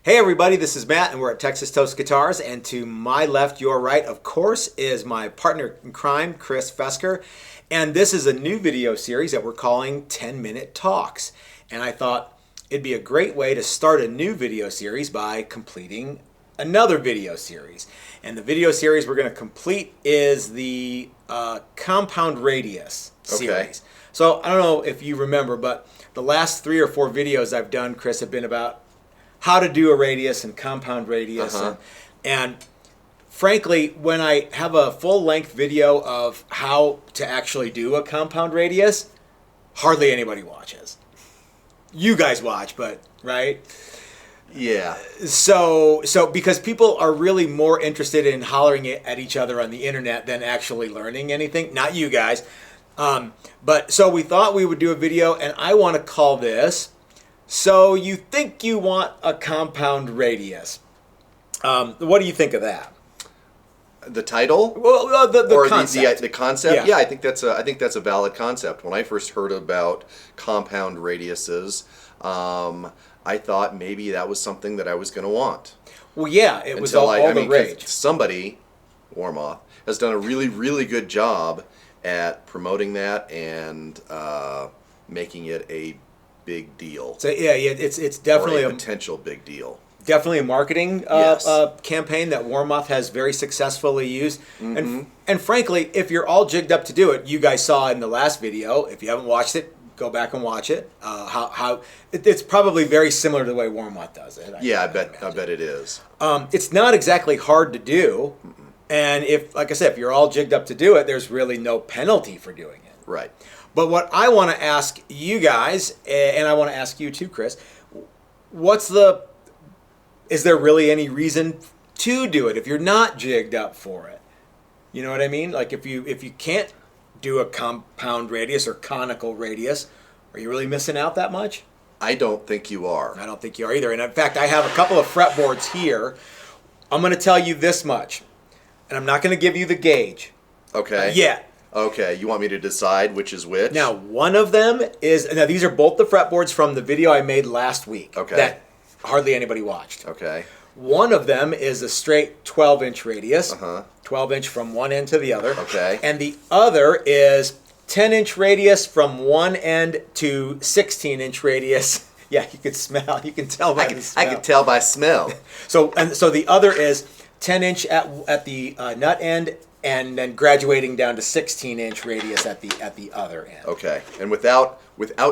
Hey everybody, this is Matt and we're at Texas Toast Guitars, and to my left, your right, of course, is my partner in crime, Chris Fesker, and this is a new video series that we're calling 10-Minute Talks. And I thought it'd be a great way to start a new video series by completing another video series. And the video series we're going to complete is the Compound Radius series. Okay. So I don't know if you remember, but the last 3 or 4 videos I've done, Chris, have been about how to do a radius and compound radius. And frankly, when I have a full-length video of how to actually do a compound radius, hardly anybody watches. You guys watch, but, right? Yeah. So because people are really more interested in hollering at each other on the internet than actually learning anything. Not you guys. But so we thought we would do a video, and I want to call this, So You Think You Want a Compound Radius. What do you think of that? The title? Well, the concept. The concept? Yeah, I think that's a valid concept. When I first heard about compound radiuses, I thought maybe that was something that I was going to want. Well, yeah, it was all the rage. Somebody, Warmoth, has done a really, really good job at promoting that and making it a big deal. So yeah, it's definitely a potential big deal. Definitely a marketing campaign that Warmoth has very successfully used. And frankly, if you're all jigged up to do it, you guys saw in the last video. If you haven't watched it, go back and watch it. It's probably very similar to the way Warmoth does it. I bet it is. It's not exactly hard to do, and if, like I said, if you're all jigged up to do it, there's really no penalty for doing it. Right. But what I want to ask you guys, and I want to ask you too, Chris, is there really any reason to do it if you're not jigged up for it? You know what I mean? Like if you can't do a compound radius or conical radius, are you really missing out that much? I don't think you are. I don't think you are either. And in fact, I have a couple of fretboards here. I'm going to tell you this much, and I'm not going to give you the gauge. Okay. Yet. Okay, you want me to decide which is which? Now, one of them is, now these are both the fretboards from the video I made last week. Okay. That hardly anybody watched. Okay. One of them is a straight 12-inch radius, 12-inch from one end to the other. Okay. And the other is 10-inch radius from one end to 16-inch radius. Yeah, you can smell. You can tell by the smell. I can tell by smell. So the other is 10-inch at the nut end, and then graduating down to 16-inch radius at the other end. Okay. And without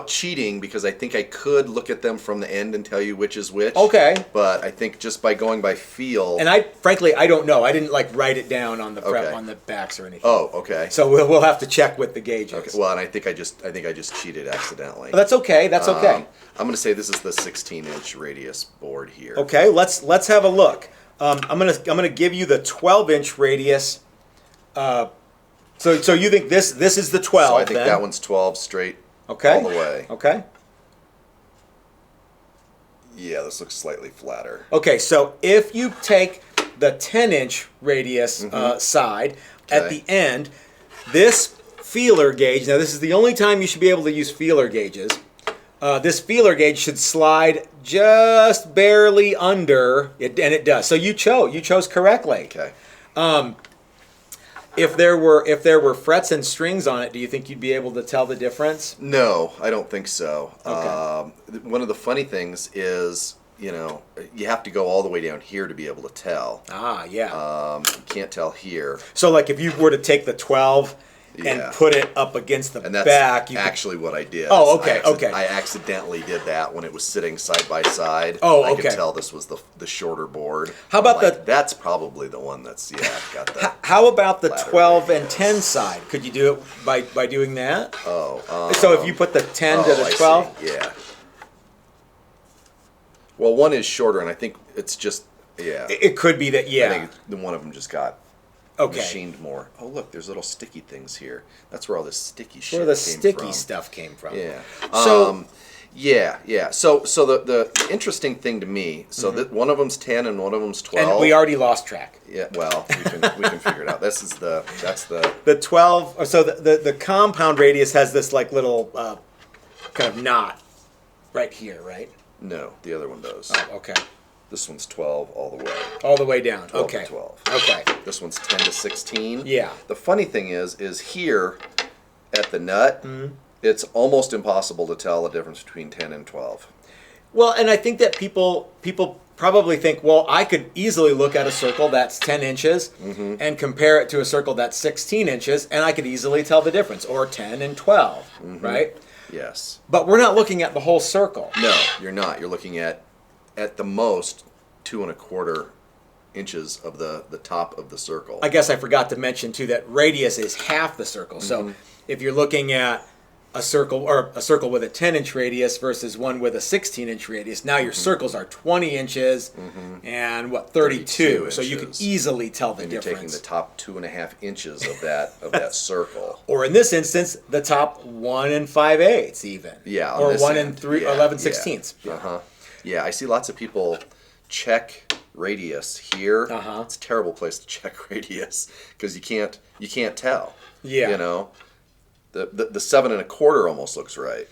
cheating, because I think I could look at them from the end and tell you which is which. Okay. But I think just by going by feel. And frankly, I don't know. I didn't write it down on the on the backs or anything. Oh, okay. So we'll have to check with the gauges. Okay. Well, and I think I just cheated accidentally. But that's okay. That's okay. I'm going to say this is the 16-inch radius board here. Okay. Let's have a look. I'm gonna give you the 12-inch radius. So you think this is the 12? So I think that one's 12 straight. Okay. All the way. Okay. Yeah, this looks slightly flatter. Okay, so if you take the 10-inch radius side at the end, this feeler gauge, now this is the only time you should be able to use feeler gauges. This feeler gauge should slide just barely under, and it does. So you chose correctly. Okay. If there were frets and strings on it, do you think you'd be able to tell the difference? No, I don't think so. Okay. One of the funny things is, you have to go all the way down here to be able to tell. Ah, yeah. You can't tell here. So, like, if you were to take the 12 and put it up against the and that's back, actually what I did. Oh, okay, okay. I accidentally did that when it was sitting side by side. Oh, I okay. could tell this was the shorter board. How about that's probably the one that's got that. How about the 12 and 10 side? Could you do it by doing that? Oh. So if you put the 10 to the 12? Yeah. Well, one is shorter, and I think it's just, yeah. It could be that, yeah. I think the one of them just got machined more. Oh, look, there's little sticky things here. That's where all this sticky shit came from. Where the sticky stuff came from. Yeah. So, yeah. So the interesting thing to me, so that one of them's 10 and one of them's 12. And we already lost track. Yeah, well, we can figure it out. That's the The 12, so the compound radius has this like little kind of knot right here, right? No, the other one does. Oh, okay. This one's 12 all the way. All the way down. 12 Okay. to 12. Okay. This one's 10 to 16. Yeah. The funny thing is here at the nut, it's almost impossible to tell the difference between 10 and 12. Well, and I think that people probably think, well, I could easily look at a circle that's 10 inches and compare it to a circle that's 16 inches, and I could easily tell the difference, or 10 and 12, right? Yes. But we're not looking at the whole circle. No, you're not. You're looking at the most 2 1/4 inches of the top of the circle. I guess I forgot to mention, too, that radius is half the circle. So if you're looking at a circle with a 10-inch radius versus one with a 16-inch radius, now your circles are 20 inches and 32. So you can easily tell the and difference. You're taking the top 2.5 inches of that circle. Or in this instance, the top 1 5/8 even. Yeah. Or 1 end. 11/16. Yeah. Yeah, I see lots of people check radius here. It's a terrible place to check radius because you can't tell. Yeah. You know, the 7 1/4 almost looks right.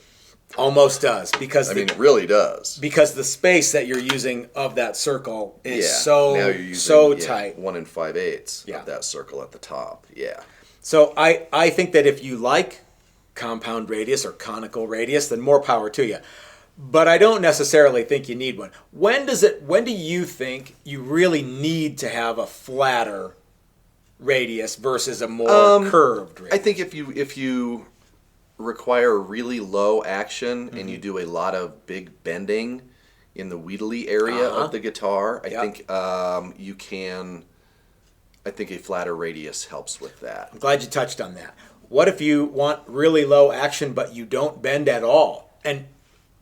Almost does, because it really does. Because the space that you're using of that circle is now you're using, tight. 1 5/8 Yeah. of that circle at the top. Yeah. So I think that if you like compound radius or conical radius, then more power to you. But I don't necessarily think you need one. When do you think you really need to have a flatter radius versus a more curved radius? I think if you require really low action and you do a lot of big bending in the wheedly area of the guitar, I think you can. I think a flatter radius helps with that. I'm glad you touched on that. What if you want really low action but you don't bend at all? And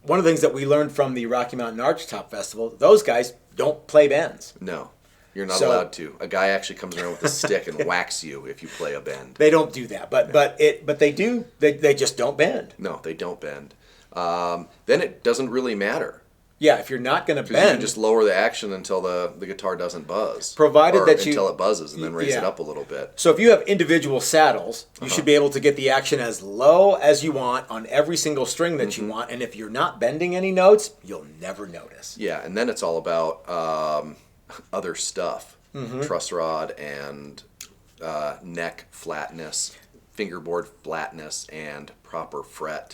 one of the things that we learned from the Rocky Mountain Archtop Festival, those guys don't play bends. No, you're not allowed to. A guy actually comes around with a stick and whacks you if you play a bend. They don't do that, but they do. They just don't bend. No, they don't bend. Then it doesn't really matter. Yeah, if you're not going to You bend, can just lower the action until the guitar doesn't buzz. Provided that you until it buzzes and then raise it up a little bit. So if you have individual saddles, you should be able to get the action as low as you want on every single string that you want. And if you're not bending any notes, you'll never notice. Yeah, and then it's all about other stuff. Truss rod and neck flatness, fingerboard flatness, and proper fret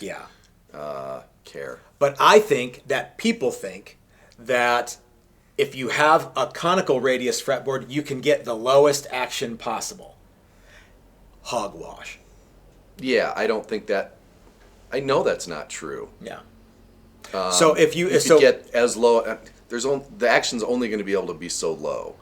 care. But I think that people think that if you have a conical radius fretboard, you can get the lowest action possible. Hogwash. Yeah, I don't think that. I know that's not true. Yeah. So if you get as low, the action's only going to be able to be so low,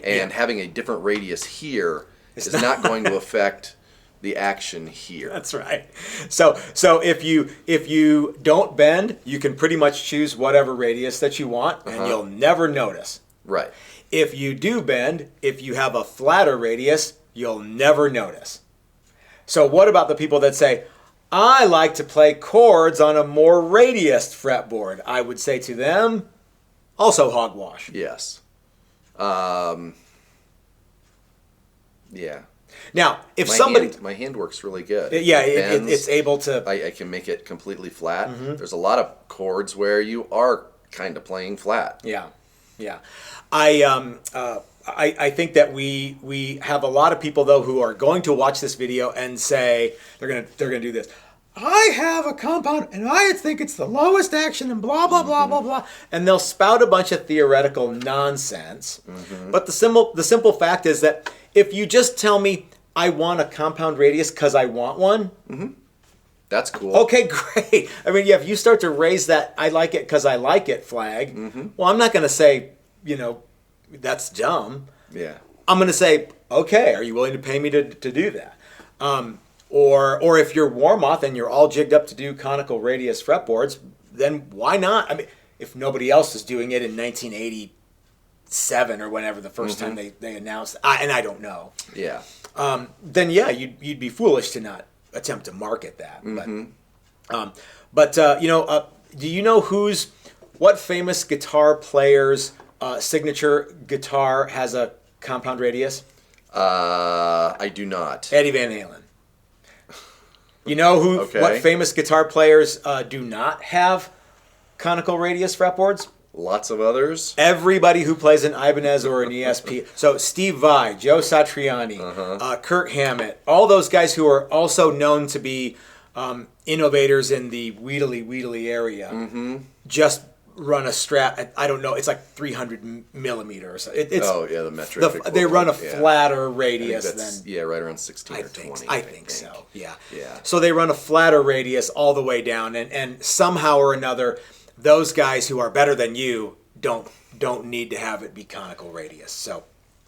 and having a different radius here is not going to affect the action here. That's right. So if you don't bend, you can pretty much choose whatever radius that you want, and you'll never notice. Right. If you do bend, if you have a flatter radius, you'll never notice. So what about the people that say, I like to play chords on a more radiused fretboard? I would say to them, also hogwash. Yes. Yeah. Now, if my hand works really good. Yeah, Bends, it's able to. I can make it completely flat. There's a lot of chords where you are kind of playing flat. Yeah. I think that we have a lot of people though who are going to watch this video and say they're gonna do this. I have a compound and I think it's the lowest action and blah blah blah blah blah, and they'll spout a bunch of theoretical nonsense. But the simple fact is that if you just tell me I want a compound radius because I want one, that's cool. Okay, great. I mean, yeah, if you start to raise that I like it because I like it flag, well, I'm not going to say, that's dumb. Yeah. I'm going to say, okay, are you willing to pay me to do that? Or if you're Warmoth and you're all jigged up to do conical radius fretboards, then why not? I mean, if nobody else is doing it in 1987 or whenever the first time they announced, and I don't know. Yeah. Then yeah, you'd be foolish to not attempt to market that. But do you know what famous guitar player's signature guitar has a compound radius? I do not. Eddie Van Halen. You know what famous guitar players do not have conical radius fretboards? lots of others. Everybody who plays an Ibanez or an ESP. So Steve Vai, Joe Satriani, Kurt Hammett, all those guys who are also known to be innovators in the wheedly area, just run a Strat. I don't know. It's like 300 millimeter or so. The metric. They run a flatter radius than. Right around 16 or 20. I think so. Yeah. So they run a flatter radius all the way down, and somehow or another, those guys who are better than you don't need to have it be conical radius. So.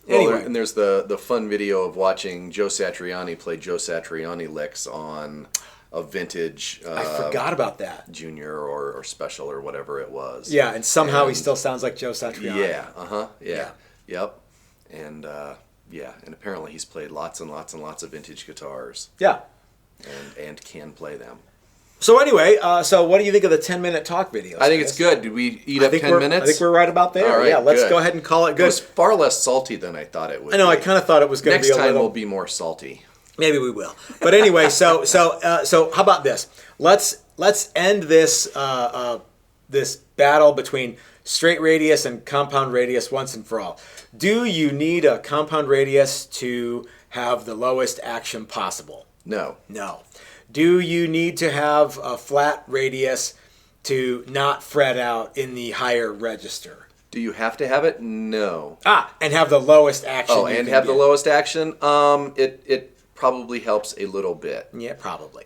Anyway. And there's the fun video of watching Joe Satriani play Joe Satriani licks on a vintage I forgot about that. Junior or special or whatever it was. Yeah, and somehow he still sounds like Joe Satriani. Yep. And and apparently he's played lots and lots and lots of vintage guitars. Yeah. And can play them. So anyway, so what do you think of the 10-minute talk videos? I think it's good. Did we eat up 10 minutes? I think we're right about there. All right, let's go ahead and call it good. It was far less salty than I thought it would be. I know, I kind of thought it was going to be a little... Next time will be more salty. Maybe we will. But anyway, so how about this? Let's end this this battle between straight radius and compound radius once and for all. Do you need a compound radius to have the lowest action possible? No. Do you need to have a flat radius to not fret out in the higher register? Do you have to have it? No. And have the lowest action. And have the lowest action? It probably helps a little bit. Yeah, probably.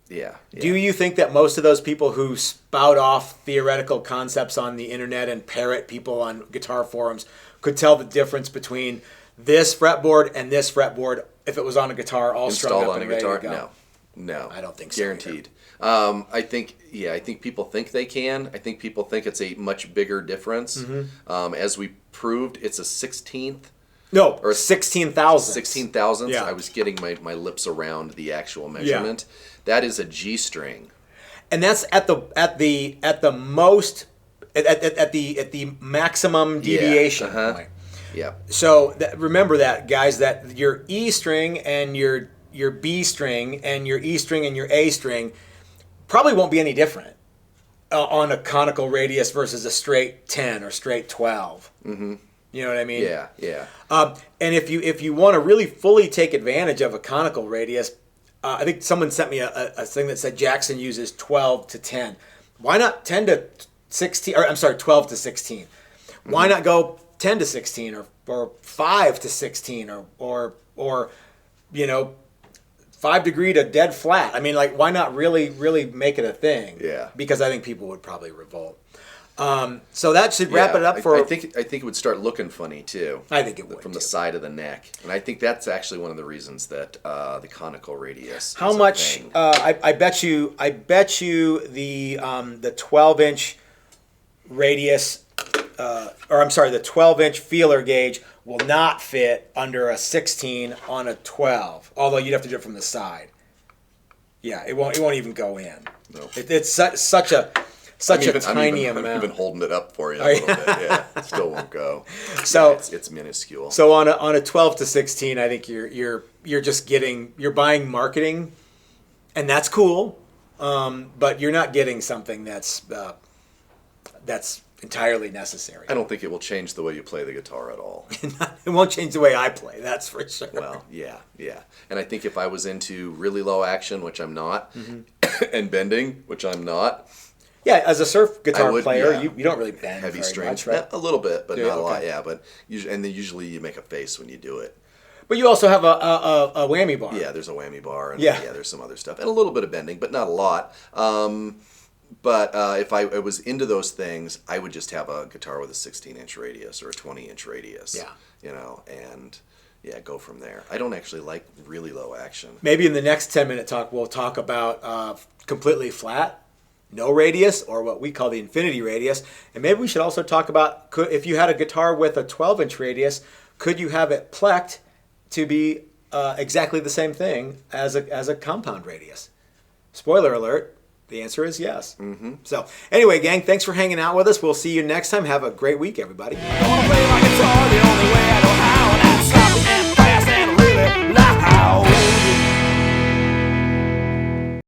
Yeah. Do you think that most of those people who spout off theoretical concepts on the internet and parrot people on guitar forums could tell the difference between this fretboard and this fretboard if it was on a guitar all strung up and ready to go? No. I don't think so. Guaranteed. I think people think they can. I think people think it's a much bigger difference. As we proved, it's a 16th. No, or 16,000. 16,000. Yeah. I was getting my lips around the actual measurement. Yeah. That is a G string. And that's at the most at the maximum deviation point. Yeah. So remember that, guys, that your E string and your B string and your E string and your A string probably won't be any different on a conical radius versus a straight 10 or straight 12. Mm-hmm. You know what I mean? Yeah. And if you want to really fully take advantage of a conical radius, I think someone sent me a thing that said Jackson uses 12 to 10. Why not 10 to 16? Or I'm sorry, 12 to 16. Why not go 10 to 16 or 5 to 16 or 5 degree to dead flat? I mean, like, why not really make it a thing? Yeah. Because I think people would probably revolt. So that should wrap it up for... I think it would start looking funny, too. I think it would, from the side of the neck. And I think that's actually one of the reasons that the conical radius How is much... a thing. I bet you the 12-inch radius... the 12-inch feeler gauge will not fit under a 16 on a 12. Although you'd have to do it from the side. Yeah, it won't even go in. No. It's such a tiny amount. I'm even holding it up for you a little bit. Yeah, it still won't go. So it's minuscule. So on a 12 to 16, I think you're buying marketing, and that's cool. But you're not getting something that's entirely necessary. I don't think it will change the way you play the guitar at all. It won't change the way I play, that's for sure. Well, yeah. And I think if I was into really low action, which I'm not, and bending, which I'm not. Yeah, as a surf guitar player, you don't really bend heavy very strings, much, right? A little bit, but not a lot. Okay. Yeah, but usually you make a face when you do it. But you also have a whammy bar. Yeah, there's a whammy bar, and there's some other stuff, and a little bit of bending, but not a lot. But if I was into those things, I would just have a guitar with a 16-inch radius or a 20-inch radius. Yeah. And go from there. I don't actually like really low action. Maybe in the next 10-minute talk, we'll talk about completely flat, no radius, or what we call the infinity radius. And maybe we should also talk about, if you had a guitar with a 12-inch radius, could you have it plecked to be exactly the same thing as a compound radius? Spoiler alert, the answer is yes. Mm-hmm. So anyway, gang, thanks for hanging out with us. We'll see you next time. Have a great week, everybody. I wanna play my guitar the only way I